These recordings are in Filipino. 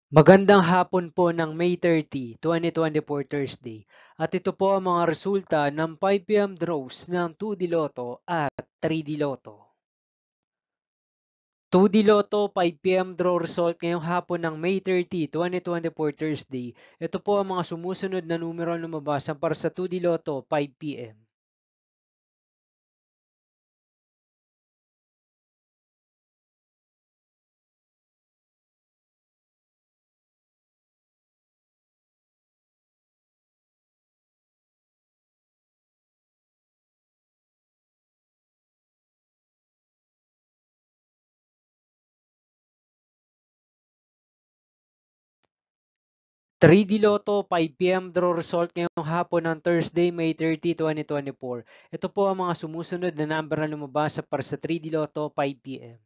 Magandang hapon po ng May 30, 2024 Thursday. At ito po ang mga resulta ng 5 PM draws ng 2D Lotto at 3D Lotto. 2D Lotto 5 PM draw result ngayong hapon ng May 30, 2024 Thursday. Ito po ang mga sumusunod na numero na lumabas para sa 2D Lotto 5 PM. 3D Lotto 5 PM draw result ngayong hapon ng Thursday, May 30, 2024. Ito po ang mga sumusunod na number na lumabas para sa 3D Lotto 5 PM.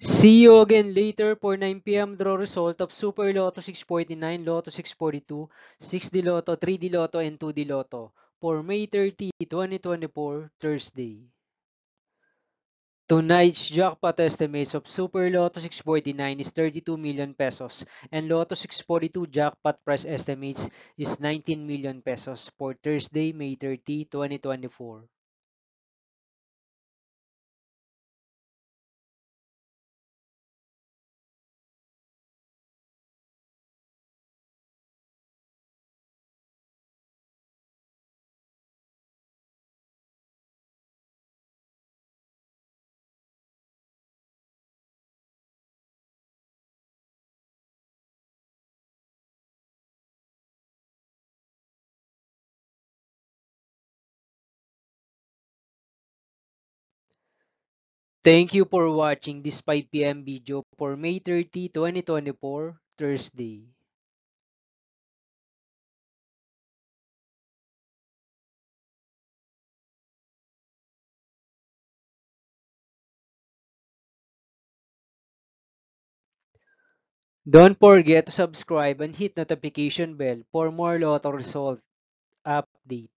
See you again later for 9 PM draw result of Super Lotto 649, Lotto 642, 6D Lotto, 3D Lotto, and 2D Lotto for May 30, 2024, Thursday. Tonight's jackpot estimates of Super Lotto 649 is 32 million pesos and Lotto 642 jackpot price estimates is 19 million pesos for Thursday, May 30, 2024. Thank you for watching this 5 PM video for May 30, 2024, Thursday. Don't forget to subscribe and hit notification bell for more Lotto result update.